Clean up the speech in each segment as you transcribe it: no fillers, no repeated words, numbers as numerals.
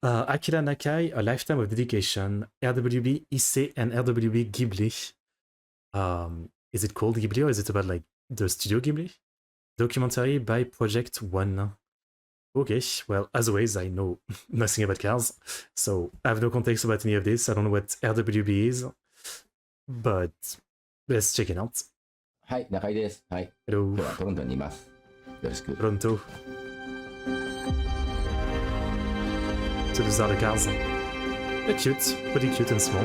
Akira Nakai, A Lifetime of Dedication, RWB Issei and RWB Ghibli. Is it called Ghibli or is it about like the Studio Ghibli? Documentary by Project One. Okay, well, as always, I know nothing about cars, so I have no context about any of this. I don't know what RWB is, but let's check it out. はい、中井です。はい。 Hello. 今日はトロントにいます。よろしく。 Pronto. So these are the cars. They're cute, pretty cute and small.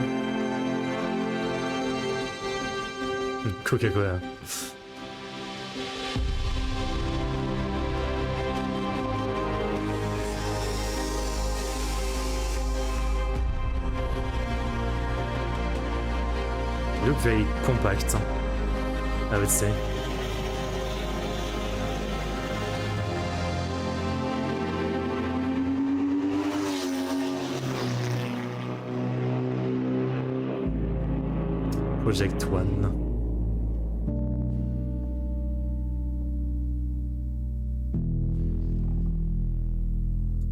Coca-Cola. They look very compact, I would say. Project One.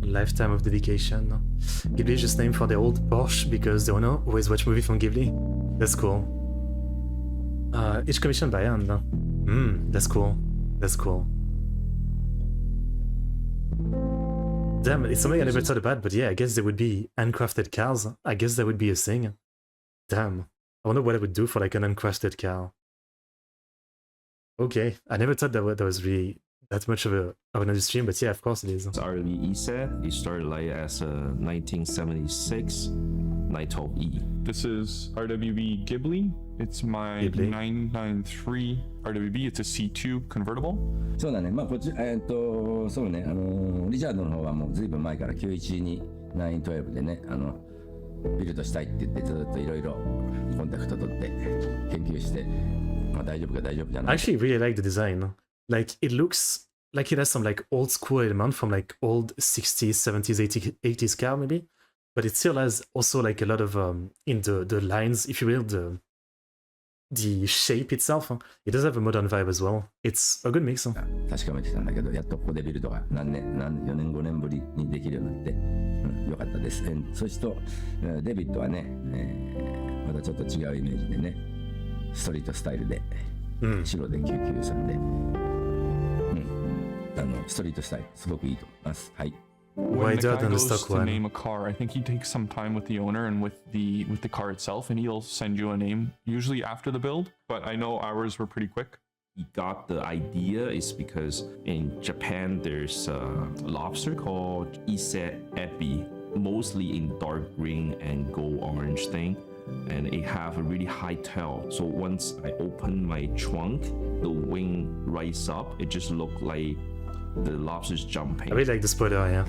Lifetime of Dedication. Ghibli is just named for the old Porsche because the owner always watch movie from Ghibli. That's cool. Each commission by hand. That's cool. That's cool. Damn, it's something I never thought about, but yeah, I guess there would be handcrafted cars. I guess that would be a thing. Damn. I wonder what I would do for like an uncrafted car. Okay, I never thought that was really that much of an industry, but yeah, of course it is. It's RWB set. It started like as a 1976 912E. This is RWB Ghibli. It's my Ghibli. 993 RWB. It's a C2 convertible. そうだね。まあこっちそうね。リチャードの方はもうずいぶん前から912に912でねビルドしたいって言ってずっといろいろコンタクト取って研究してまあ大丈夫か大丈夫じゃない。 I actually really like the design. Like it looks like it has some like old school element from like old 60s, 70s, 80s car maybe, but it still has also like a lot of in the lines, if you will, the shape itself. It does have a modern vibe as well. It's a good mix. 確かめてたんだけどやっとここでビルドが4年5年ぶりにできるようになって、よかったです。そしてデビッドはね、またちょっと違うイメージでねストリートスタイルで、白で993で、ストリートスタイルすごくいいと思います。はい。 When Wider Nakai than the goes stock to one. name a car, I think he takes some time with the owner and with the car itself, and he'll send you a name usually after the build. But I know ours were pretty quick. He got the idea is because in Japan there's a lobster called Ise ebi, mostly in dark green and gold orange thing, and it have a really high tail. So once I open my trunk, the wing rises up. It just looked like the lobster's jumping. I really like the spoiler, yeah.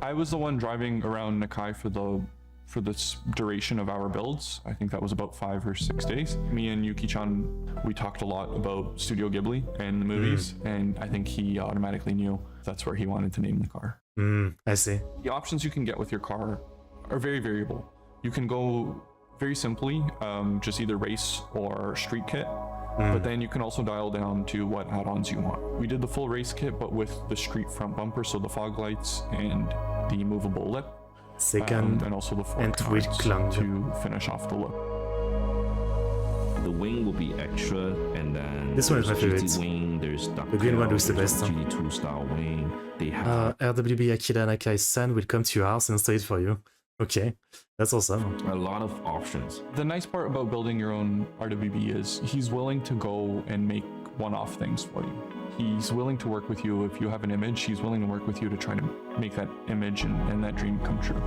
I was the one driving around Nakai for the duration of our builds. I think that was about 5 or 6 days. Me and Yuki-chan, we talked a lot about Studio Ghibli and the movies, and I think he automatically knew that's where he wanted to name the car. I see. The options you can get with your car are very variable. You can go very simply, just either race or street kit, but then you can also dial down to what add-ons you want. We did the full race kit, but with the street front bumper, so the fog lights and the movable lip. Second And also the and fork with mounts clang. to finish off the look. The wing will be extra, and then This one is my there's GT favorite. wing, there's The green one looks the there's best. GT2 style wing. They have RWB Akira Nakai-san will come to your house and install it for you. Okay, that's awesome. a lot of options. The nice part about building your own RWB is he's willing to go and make one-off things for you. He's willing to work with you. If you have an image, he's willing to work with you to try to make that image and that dream come true.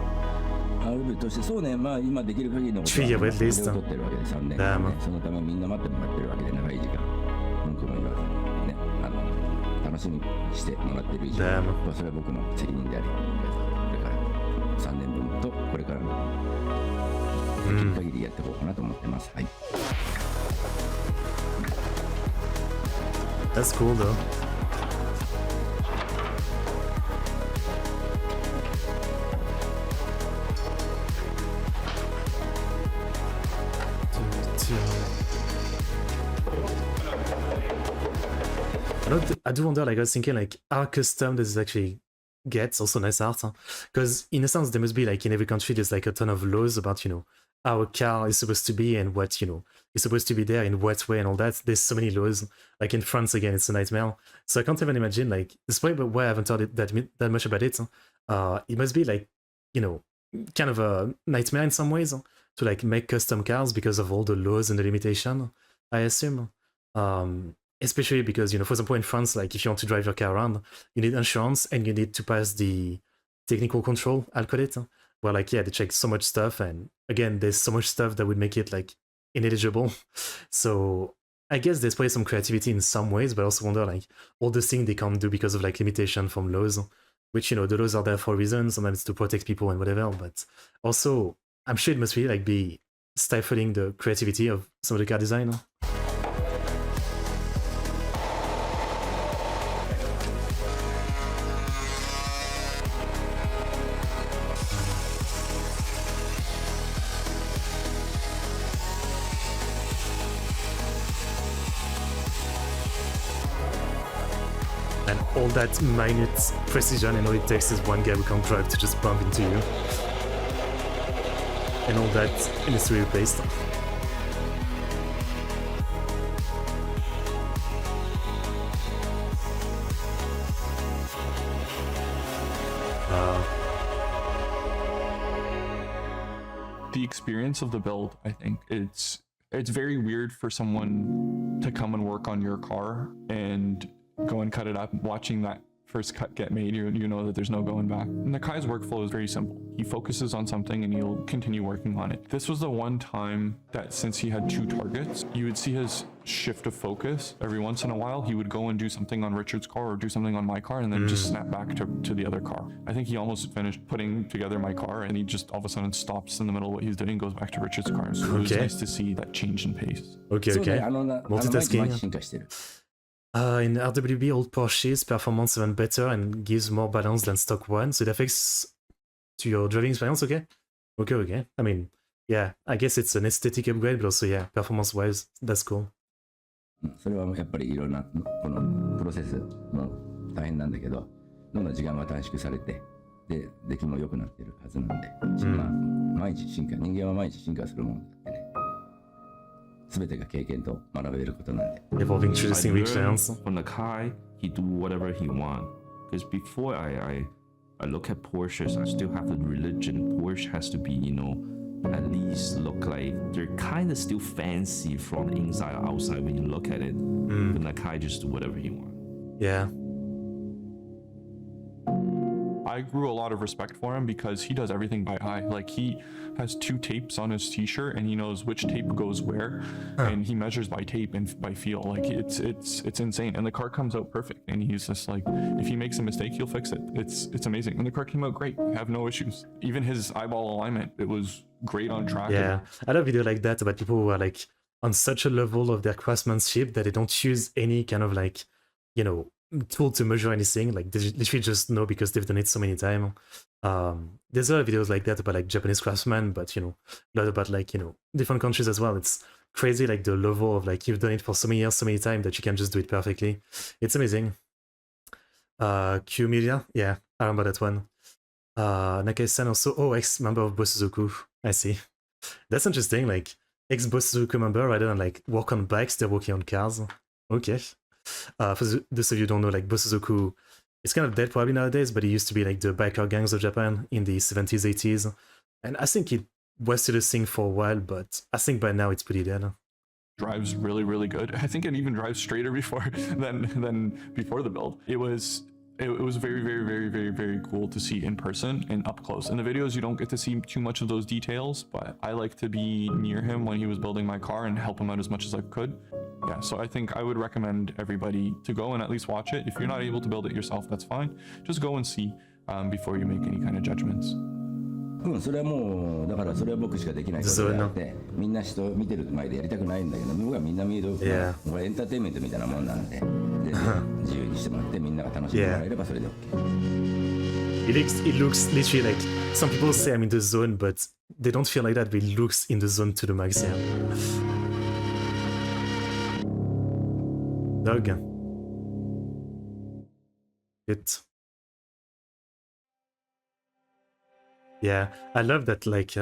としてそうね、まあ今できる限りのことはTrivia これ with を list. 取ってるわけで3年間ね、そのためみんな待ってもらってるわけで長い時間文句も言わずにね楽しみにしてもらってる以上、まあそれは僕の責任であり、これから3年分とこれからもできる限りやっていこうかなと思ってます。はい。 That's cool though. I do wonder, like I was thinking like our custom, this is actually gets, also nice art. Because in a sense, there must be like in every country, there's like a ton of laws about, how a car is supposed to be and what, is supposed to be there in what way and all that. There's so many laws. Like in France, again, it's a nightmare. So I can't even imagine, like, despite why I haven't thought that much about it, it must be like, kind of a nightmare in some ways to like make custom cars because of all the laws and the limitation, I assume. Especially because, for example, in France, like if you want to drive your car around, you need insurance and you need to pass the technical control, I'll call it, where like, yeah, they check so much stuff. And again, there's so much stuff that would make it like ineligible. So I guess there's probably some creativity in some ways, but I also wonder like all the things they can't do because of like limitation from laws, which, the laws are there for a reason, sometimes to protect people and whatever. But also, I'm sure it must really like be stifling the creativity of some of the car design. And all that minute precision and all it takes is one guy who can't drive to just bump into you. And all that needs to be replaced. The experience of the build, I think it's very weird for someone to come and work on your car and go and cut it up. Watching that first cut get made, you know that there's no going back. Nakai's workflow is very simple. He focuses on something and he'll continue working on it. This was the one time that since he had two targets, you would see his shift of focus. Every once in a while, he would go and do something on Richard's car or do something on my car and then just snap back to the other car. I think he almost finished putting together my car and he just all of a sudden stops in the middle of what he's doing and goes back to Richard's car. So it was nice to see that change in pace. Okay. Multitasking. In RWB, old Porsches performance even better and gives more balance than stock one, so it affects to your driving experience. Okay. I mean, yeah, I guess it's an aesthetic upgrade, but also, yeah, performance-wise, that's cool. それはやっぱりいろんなこのプロセスも大変なんだけど、どんどん時間は短縮されて、で出来も良くなってるはずなんで、まあ毎日進化、人間は毎日進化するものだってね。Evolving introducing returns. For Nakai, he do whatever he want. Because before I look at Porsches, I still have the religion. Porsche has to be, at least look like they're kind of still fancy from inside or outside when you look at it. But Nakai just do whatever he wants. Yeah. I grew a lot of respect for him because he does everything by eye. Like he has two tapes on his t-shirt and he knows which tape goes where, and he measures by tape and by feel. Like it's insane, and the car comes out perfect. And he's just like, if he makes a mistake, he'll fix it. It's amazing, and the car came out great. I have no issues. Even his eyeball alignment, it was great on track. Yeah, I love video like that about people who are like on such a level of their craftsmanship that they don't use any kind of like, tool to measure anything. Like they literally just know because they've done it so many times. There's a lot of videos like that about like Japanese craftsmen, but a lot about like different countries as well. It's crazy, like the level of like you've done it for so many years, so many times that you can just do it perfectly. It's amazing. Q Media, yeah, I remember that one. Nakai-san also, ex-member of Bosuzoku. I see. That's interesting. Like ex-Bosuzoku member rather than like work on bikes, they're working on cars. Okay. For those of you who don't know, like Bosuzoku, it's kind of dead probably nowadays, but it used to be like the biker gangs of Japan in the 70s, 80s. And I think it was still a thing for a while, but I think by now it's pretty dead. Drives really, really good. I think it even drives straighter before than before the build. It was very, very, very, very, very cool to see in person and up close. In the videos, you don't get to see too much of those details, but I like to be near him when he was building my car and help him out as much as I could. Yeah, so I think I would recommend everybody to go and at least watch it. If you're not able to build it yourself, that's fine. Just go and see before you make any kind of judgments. それはもうだからそれは僕しかできないことであって、みんな人見てる前でやりたくないんだけど、僕はみんな見る、これエンターテインメントみたいなもんなんで、自由にしてもらってみんなが楽しんでもらえればそれで OK。 It looks literally like some people say I'm in the zone, but they don't feel like that. But it looks in the zone to the max. Yeah. Dog. It. Yeah, I love that, like,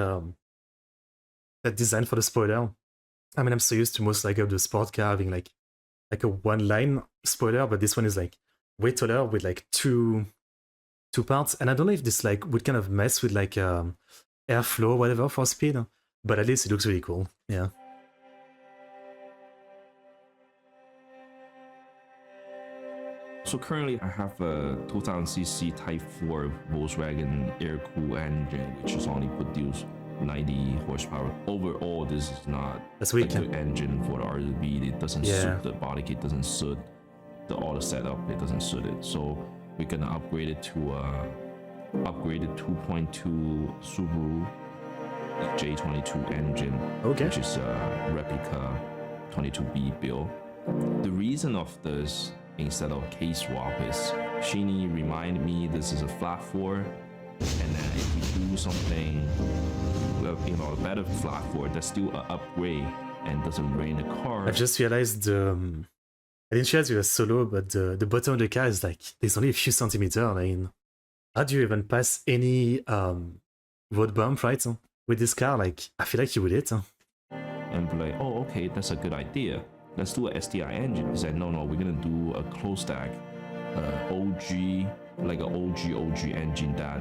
that design for the spoiler. I mean, I'm so used to most like of the sport car having like a one-line spoiler, but this one is like way taller with like two parts. And I don't know if this like would kind of mess with like airflow or whatever for speed, but at least it looks really cool. Yeah. So currently I have a 2000cc Type 4 Volkswagen air-cooled engine, which is only produced 90 horsepower. Overall, this is not That's a weak. good engine for the RWB. It doesn't Yeah. suit the body kit, doesn't suit all the setup. It doesn't suit it. So we're gonna upgrade it to upgraded 2.2 Subaru J22 engine, Okay. which is a replica 22B build. The reason of this instead of K-swap is Shinny reminded me this is a flat 4, and then if you do something, well, a better flat 4, that's still an upgrade and doesn't rain the car. I just realized I didn't realize you were solo, but the bottom of the car is like there's only a few centimeters. I mean, how do you even pass any road bump, right? With this car, like I feel like you would hit. And be like, oh, okay, that's a good idea. Let's do an SDI engine. He said, no, we're gonna do a closed stack, OG, like an OG engine that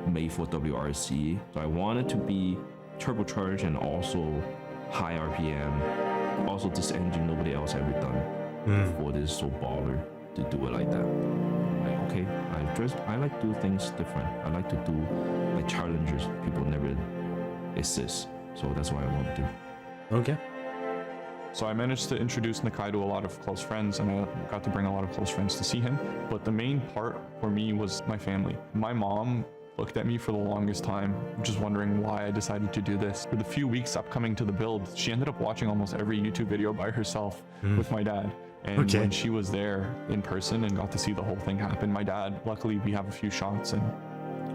made for WRC. So I want it to be turbocharged and also high RPM. Also, this engine nobody else ever done before. This is so baller to do it like that. Like, okay, I like to do things different. I like to do like challenges people never exist. So that's what I want to do. Okay. So I managed to introduce Nakai to a lot of close friends, and I got to bring a lot of close friends to see him. But the main part for me was my family. My mom looked at me for the longest time, just wondering why I decided to do this. For the few weeks upcoming to the build, she ended up watching almost every YouTube video by herself with my dad. And when she was there in person and got to see the whole thing happen, my dad, luckily we have a few shots, and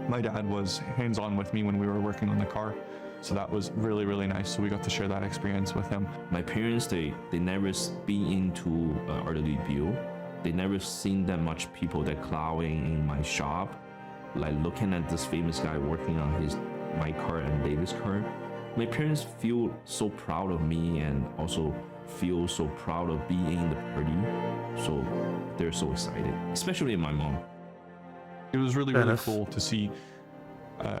my dad was hands-on with me when we were working on the car. So that was really, really nice. So we got to share that experience with him. My parents, they never been into RWB. They never seen that much people that clowning in my shop, like looking at this famous guy working on my car and David's car. My parents feel so proud of me and also feel so proud of being in the party. So they're so excited, especially my mom. It was really, really cool to see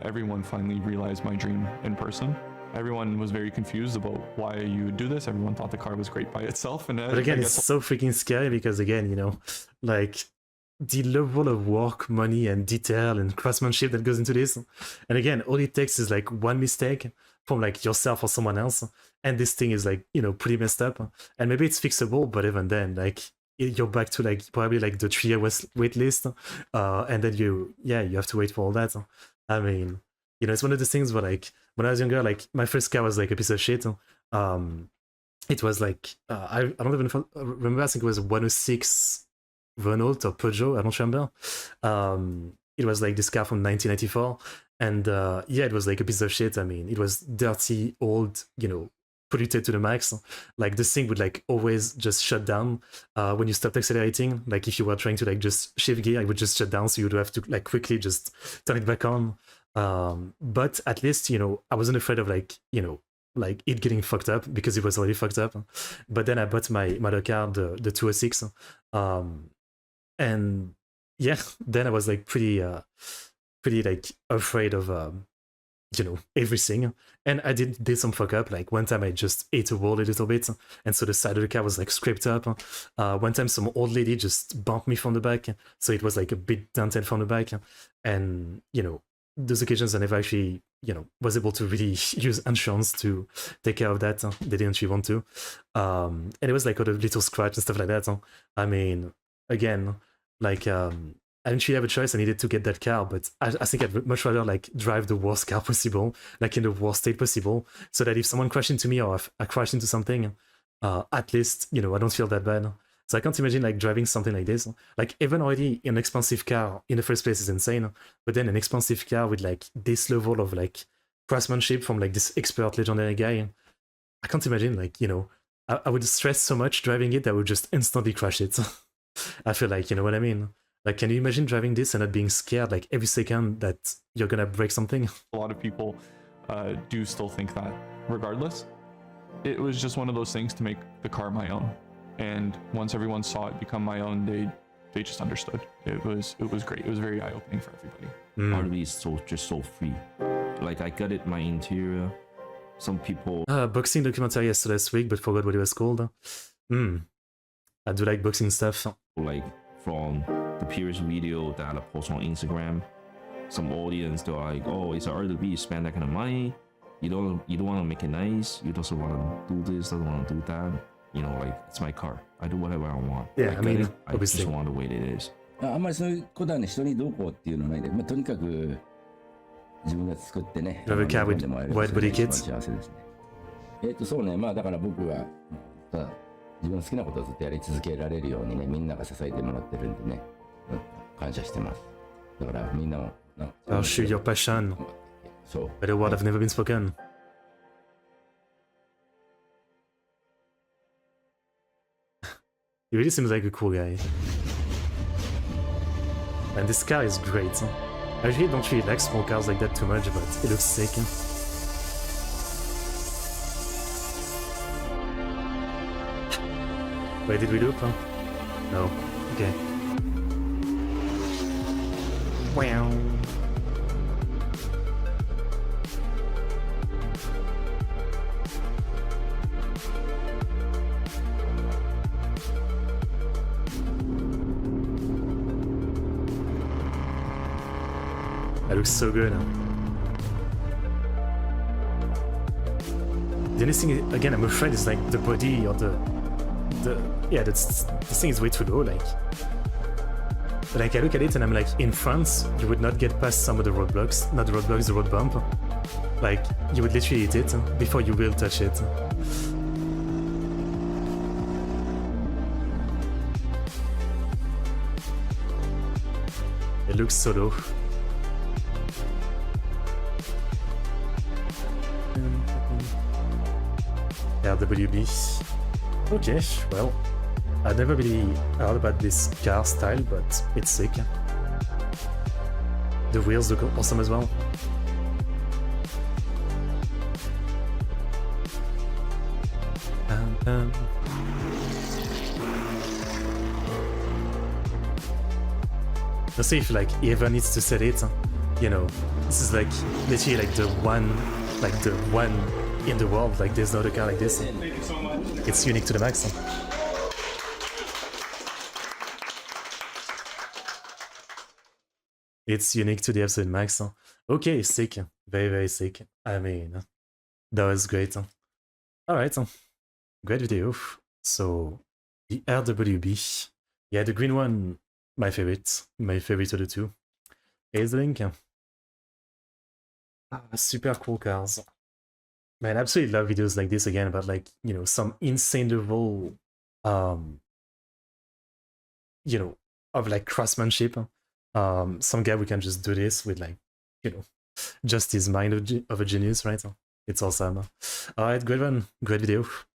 everyone finally realized my dream in person. Everyone was very confused about why you would do this. Everyone thought the car was great by itself. And but again, it's so freaking scary because again, you know, like the level of work, money, and detail and craftsmanship that goes into this. And again, all it takes is like one mistake from like yourself or someone else, and this thing is like, you know, pretty messed up. And maybe it's fixable, but even then, like you're back to like probably like the 3-year wait list, and then you have to wait for all that. I mean, you know, it's one of the things where like when I was younger, like my first car was like a piece of shit. It was like I don't even remember. I think it was a 106 Renault or Peugeot. I don't remember. It was like this car from 1994, and it was like a piece of shit. I mean, it was dirty, old, you know, polluted to the max. Like this thing would like always just shut down when you stopped accelerating. Like if you were trying to like just shift gear, it would just shut down, so you'd have to like quickly just turn it back on. But at least, you know, I wasn't afraid of like, you know, like it getting fucked up because it was already fucked up. But then I bought my other car, the 206, and yeah, then I was like pretty like afraid of you know, everything. And I did some fuck up. Like one time I just ate a wall a little bit, and so the side of the car was like scraped up. One time some old lady just bumped me from the back, so it was like a bit dented from the back. And you know, those occasions I never actually, you know, was able to really use insurance to take care of that. They didn't really want to. And it was like all the little scratch and stuff like that. I mean, again, like I didn't really have a choice. I needed to get that car, but I think I'd much rather like drive the worst car possible, like in the worst state possible, so that if someone crashed into me or if I crashed into something, at least, you know, I don't feel that bad. So I can't imagine like driving something like this. Like even already an expensive car in the first place is insane, but then an expensive car with like this level of like craftsmanship from like this expert legendary guy, I can't imagine, like, you know, I would stress so much driving it that I would just instantly crash it. I feel like, you know what I mean? Like, can you imagine driving this and not being scared like every second that you're gonna break something? A lot of people do still think that. Regardless, it was just one of those things to make the car my own. And once everyone saw it become my own, they just understood. It was great. It was very eye-opening for everybody. RWB is just so free. Like I got it my interior. Some people Boxing documentary yesterday last week, but forgot what it was called. I do like boxing stuff. like from the previous video that I post on Instagram, some audience they're like, oh, it's a RWB, you spend that kind of money. You don't want to make it nice. You don't want to do this, doesn't want to do that. You know, like it's my car. I do whatever I want. Yeah, I mean, I obviously. just want the way it is. あんまりそういうことはね、人にどうこうっていうのはないんで、とにかく自分が作ってね、 Drive a car with でもらえる wide それ body が一 kits. 番幸せですね。そうね、まあだから僕はただ自分の好きなことをずっとやり続けられるようにね、みんなが支えてもらってるんでね、感謝してます。だからみんなもなんか Pursue your passion. そう。 But a word have never been spoken. He really seems like a cool guy. And this car is great. I usually don't really like small cars like that too much, but it looks sick. Wait, did we loop? No. Okay. Wow. That looks so good. The only thing, again, I'm afraid is like the body or the yeah, this thing is way too low. Like I look at it and I'm like, in France, you would not get past some of the roadblocks, not the roadblocks, the road bump. Like you would literally hit it before you will touch it. It looks so low. RWB. Okay, well, I never really heard about this car style, but it's sick. The wheels look awesome as well. Let's see if like he ever needs to set it. You know, this is like literally like the one in the world. Like there's not a car like this. Thank you so much. It's unique to the max. It's unique to the absolute max. Okay, sick. Very, very sick. I mean, that was great. Alright, great video. So, the RWB. Yeah, the green one, my favorite. My favorite of the two. Here's the link. Super cool cars. Man, I absolutely love videos like this again about like, you know, some insane level, you know, of like craftsmanship. Some guy who can just do this with like, you know, just his mind of a genius, right? It's awesome. Alright, great one, great video.